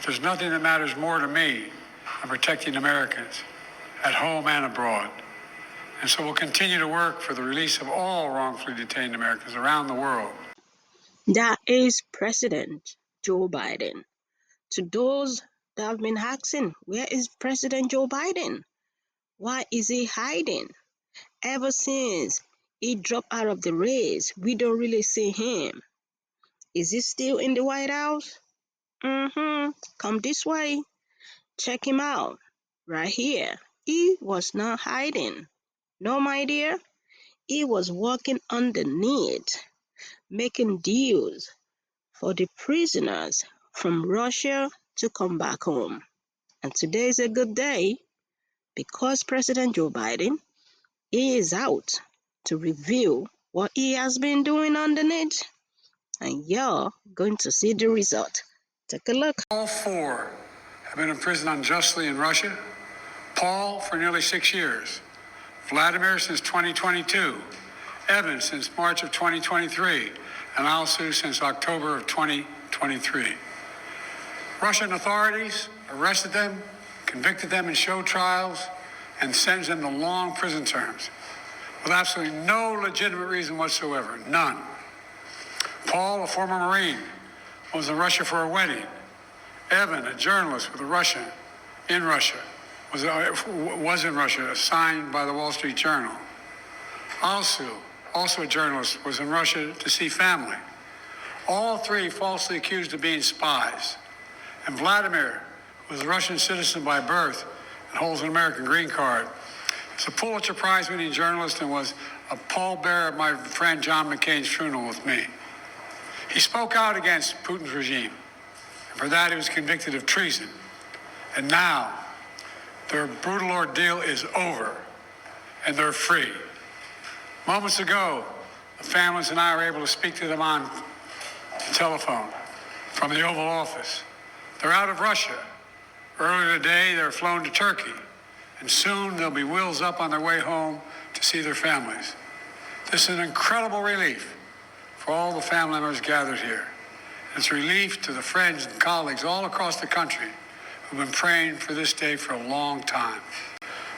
There's nothing that matters more to me than protecting Americans at home and abroad. And so we'll continue to work for the release of all wrongfully detained Americans around the world. That is President Joe Biden. To those that have been asking, where is President Joe Biden? Why is he hiding? Ever since he dropped out of the race, we don't really see him. Is he still in the White House? Come this way. Check him out. Right here. He was not hiding. No, my dear. He was working underneath, making deals for the prisoners from Russia to come back home. And today is a good day because President Joe Biden is out to reveal what he has been doing underneath. And you're going to see the result. Take a look. All four have been imprisoned unjustly in Russia. Paul for nearly 6 years. Vladimir since 2022. Evan since March of 2023. And Alsu since October of 2023. Russian authorities arrested them, convicted them in show trials, and sentenced them to long prison terms with absolutely no legitimate reason whatsoever. None. Paul, a former Marine, was in Russia for a wedding. Evan, a journalist with a Russian, in Russia, was in Russia, assigned by the Wall Street Journal. Alsu, also a journalist, was in Russia to see family. All three falsely accused of being spies. And Vladimir was a Russian citizen by birth and holds an American green card. He's a Pulitzer Prize-winning journalist and was a pallbearer at my friend John McCain's funeral with me. He spoke out against Putin's regime, and for that he was convicted of treason. And now, their brutal ordeal is over, and they're free. Moments ago, the families and I were able to speak to them on the telephone from the Oval Office. They're out of Russia. Earlier today, they were flown to Turkey, and soon they'll be wheels up on their way home to see their families. This is an incredible relief for all the family members gathered here. It's relief to the friends and colleagues all across the country who've been praying for this day for a long time.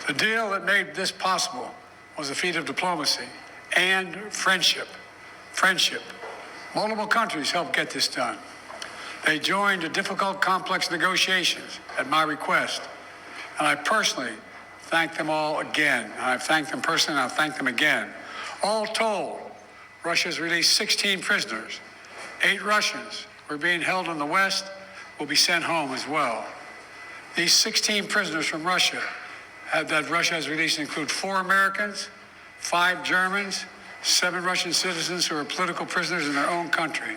The deal that made this possible was a feat of diplomacy and friendship. Friendship. Multiple countries helped get this done. They joined the difficult, complex negotiations at my request. And I personally thank them all again. And I've thanked them personally, and I'll thank them again. All told, Russia's released 16 prisoners. 8 Russians who are being held in the West will be sent home as well. These 16 prisoners from Russia that Russia has released include 4 Americans, 5 Germans, 7 Russian citizens who are political prisoners in their own country.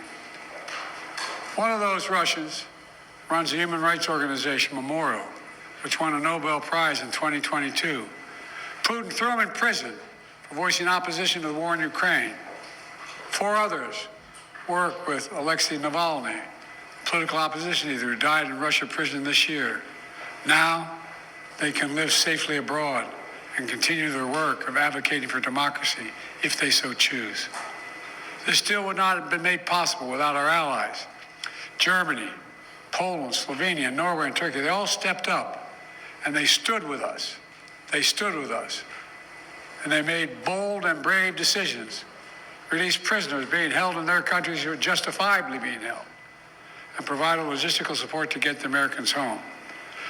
One of those Russians runs the human rights organization Memorial, which won a Nobel Prize in 2022. Putin threw him in prison for voicing opposition to the war in Ukraine. 4 others work with Alexei Navalny, political opposition leader who died in Russia prison this year. Now they can live safely abroad and continue their work of advocating for democracy if they so choose. This deal would not have been made possible without our allies. Germany, Poland, Slovenia, Norway, and Turkey, they all stepped up and they stood with us. They stood with us. And they made bold and brave decisions, released prisoners being held in their countries who are justifiably being held, and provided logistical support to get the Americans home.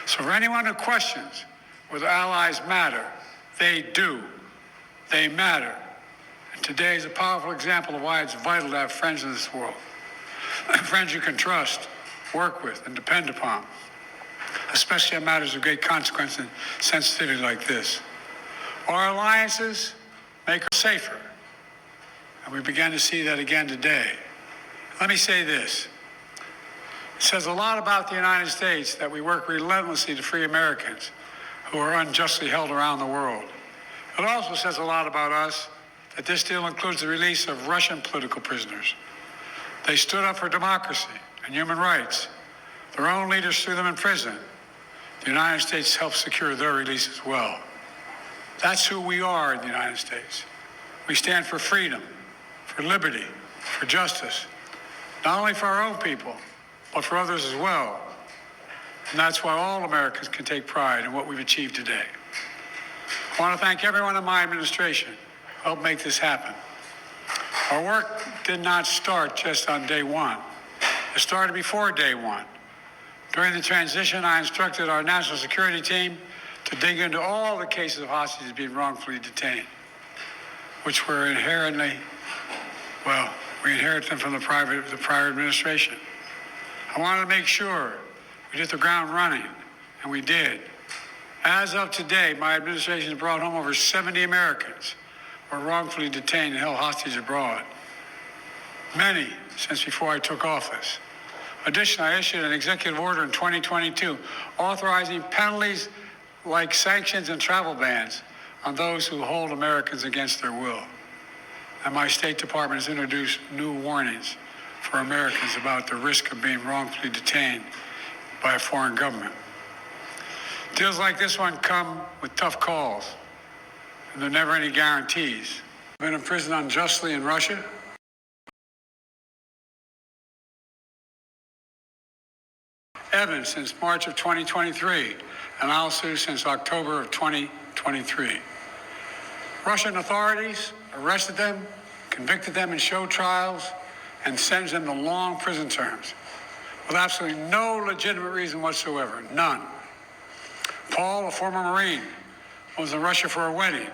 So for anyone who questions whether allies matter, they do. They matter. And today is a powerful example of why it's vital to have friends in this world. Friends you can trust, work with, and depend upon, especially on matters of great consequence and sensitivity like this. Our alliances make us safer, and we began to see that again today. Let me say this. It says a lot about the United States that we work relentlessly to free Americans who are unjustly held around the world. It also says a lot about us that this deal includes the release of Russian political prisoners. They stood up for democracy and human rights. Their own leaders threw them in prison. The United States helped secure their release as well. That's who we are in the United States. We stand for freedom, for liberty, for justice, not only for our own people, but for others as well. And that's why all Americans can take pride in what we've achieved today. I want to thank everyone in my administration who helped make this happen. Our work did not start just on day one. It started before day one. During the transition, I instructed our national security team to dig into all the cases of hostages being wrongfully detained, which were inherently, well, we inherited them from the prior administration. I wanted to make sure we hit the ground running, and we did. As of today, my administration has brought home over 70 Americans who were wrongfully detained and held hostage abroad, many since before I took office. Additionally, I issued an executive order in 2022 authorizing penalties like sanctions and travel bans on those who hold Americans against their will. And my State Department has introduced new warnings for Americans about the risk of being wrongfully detained by a foreign government. Deals like this one come with tough calls, and there are never any guarantees. I've been imprisoned unjustly in Russia. Evans since March of 2023, and Alsu since October of 2023. Russian authorities arrested them, convicted them in show trials, and sentenced them to long prison terms with absolutely no legitimate reason whatsoever, none. Paul, a former Marine, was in Russia for a wedding.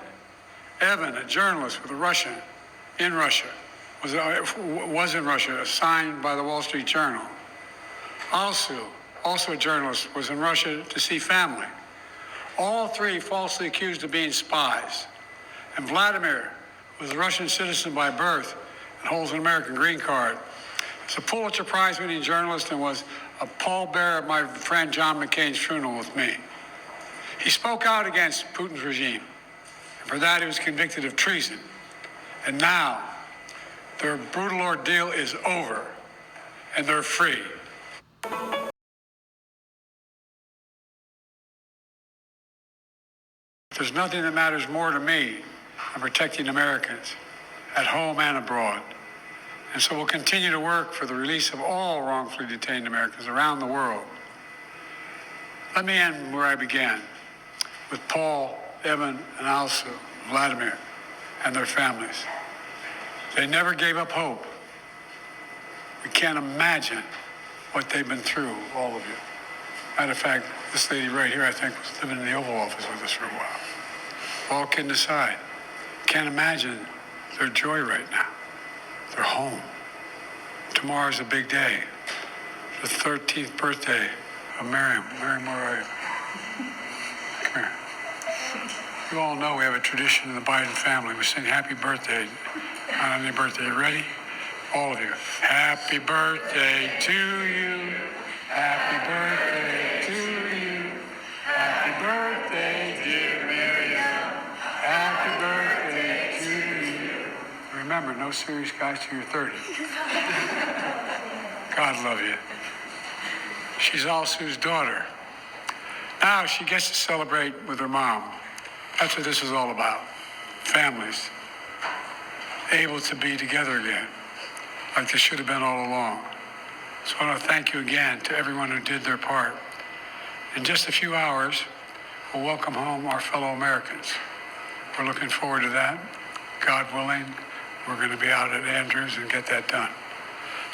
Evan, a journalist with a Russian, in Russia, was in Russia, assigned by the Wall Street Journal. Alsu, also a journalist, was in Russia to see family. All three falsely accused of being spies. And Vladimir was a Russian citizen by birth and holds an American green card. He's a Pulitzer Prize-winning journalist and was a pallbearer at my friend John McCain's funeral with me. He spoke out against Putin's regime, and for that he was convicted of treason. And now, their brutal ordeal is over, and they're free. There's nothing that matters more to me than protecting Americans at home and abroad. And so we'll continue to work for the release of all wrongfully detained Americans around the world. Let me end where I began, with Paul, Evan, and Alsu, Vladimir, and their families. They never gave up hope. We can't imagine what they've been through, all of you. Matter of fact, this lady right here, I think, was living in the Oval Office with us for a while. All kidding aside, can't imagine their joy right now. They're home. Tomorrow's a big day. The 13th birthday of Miriam Moriah. Come here. You all know we have a tradition in the Biden family. We sing happy birthday on any birthday. You ready? All of you. Happy birthday to you. Happy birthday to you. Happy birthday, dear Miriam. Happy birthday to you. Remember, no serious guys till you're 30. God love you. She's Alsu's daughter. Now she gets to celebrate with her mom. That's what this is all about. Families able to be together again, like they should have been all along. So I want to thank you again to everyone who did their part. In just a few hours, we'll welcome home our fellow Americans. We're looking forward to that. God willing, we're going to be out at Andrews and get that done.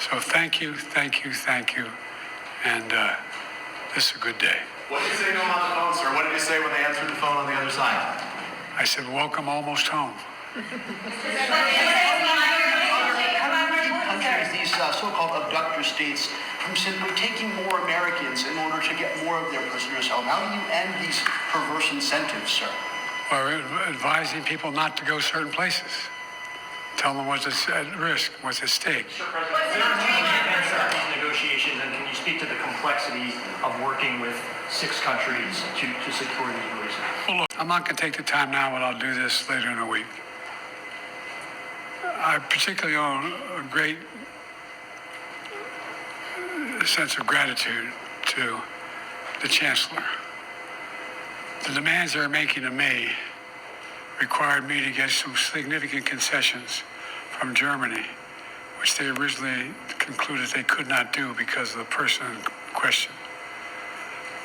So thank you, thank you, thank you. And this is a good day. What did you say to them on the phone, sir? What did you say when they answered the phone on the other side? I said, welcome almost home. Countries, these so-called abductor states, from simply taking more Americans in order to get more of their prisoners home. How do you end these perverse incentives, sir? We're advising people not to go certain places. Tell them what's at risk, what's at stake. Mr. President, these negotiations, and can you speak to the complexity of working with 6 countries to secure these releases? Well, look, I'm not going to take the time now, but I'll do this later in the week. I particularly owe a great sense of gratitude to the Chancellor. The demands they're making of me required me to get some significant concessions from Germany, which they originally concluded they could not do because of the person in question.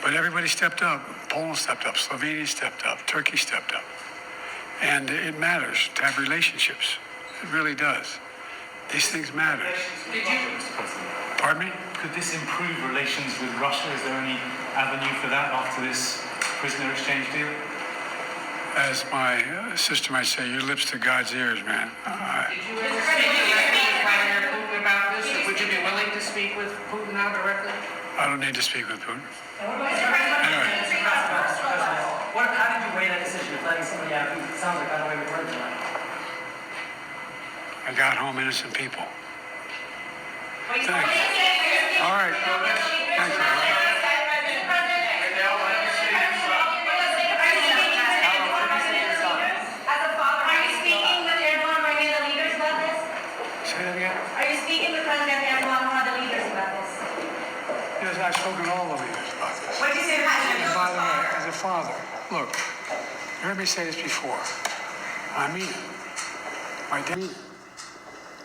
But everybody stepped up. Poland stepped up. Slovenia stepped up. Turkey stepped up. And it matters to have relationships. It really does. These things matter. Pardon me? Could this improve relations with Russia? Is there any avenue for that after this prisoner exchange deal? As my sister might say, your lips to God's ears, man. Did you ever speak directly with Vladimir Putin about this? Or would you be willing to speak with Putin now directly? I don't need to speak with Putin. Anyway. How did you weigh that decision of letting somebody out who sounds like got away with murder tonight? I got home innocent people. Thanks. All right. Thanks, Say that again? Are you speaking with President Erdogan or the leaders about this? Yes, I've spoken to all the leaders about this. What did you say to And by the way, as a father, look, you heard me say this before. I mean it.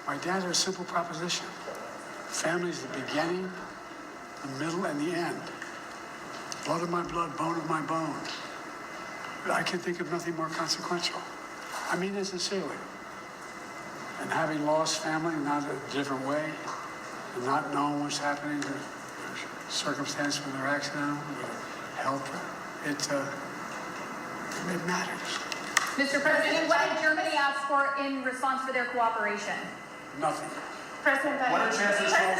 My dad's a simple proposition. Family is the beginning, the middle, and the end. Blood of my blood, bone of my bone. But I can think of nothing more consequential. I mean this sincerely. And having lost family, not a different way, and not knowing what's happening, the circumstance when they're accidental, health, it matters. Mr. President, what did Germany ask for in response for their cooperation? Nothing. President What are chances you'll say?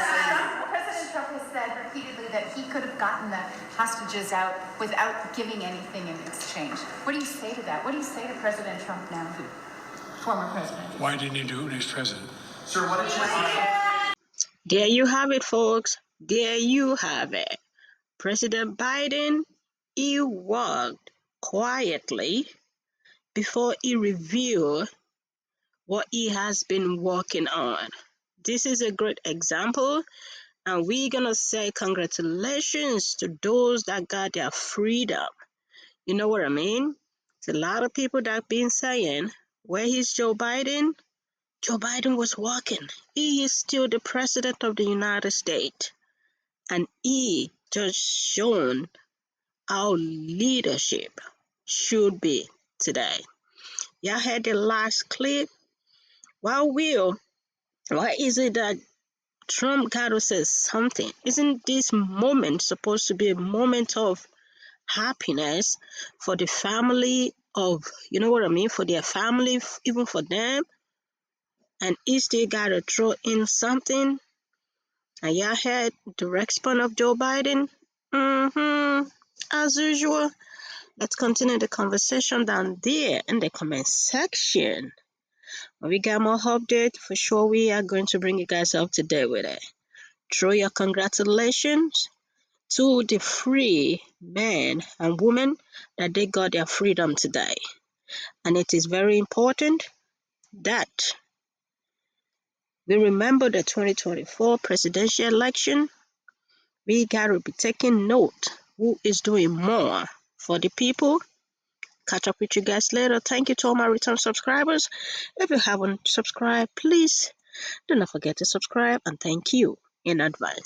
President Trump has said repeatedly that he could have gotten the hostages out without giving anything in exchange. What do you say to that? What do you say to President Trump now, former president? Why didn't he do it when he was president? Sir, what are chances? There you have it, folks. There you have it. President Biden, he walked quietly before he revealed what he has been working on. This is a great example, and we're going to say congratulations to those that got their freedom. You know what I mean? There's a lot of people that have been saying, where is Joe Biden? Joe Biden was walking. He is still the president of the United States, and he just shown how leadership should be today. Y'all had the last clip. Why is it that Trump got to say something? Isn't this moment supposed to be a moment of happiness for the family of, you know what I mean, for their family, even for them? And he still got to throw in something. And y'all heard the response of Joe Biden? As usual. Let's continue the conversation down there in the comment section. When we got more updates, for sure we are going to bring you guys up to date with it. Throw your congratulations to the free men and women that they got their freedom today. And it is very important that we remember the 2024 presidential election. We got to be taking note who is doing more for the people. Catch up with you guys later. Thank you to all my return subscribers. If you haven't subscribed, please do not forget to subscribe, and thank you in advance.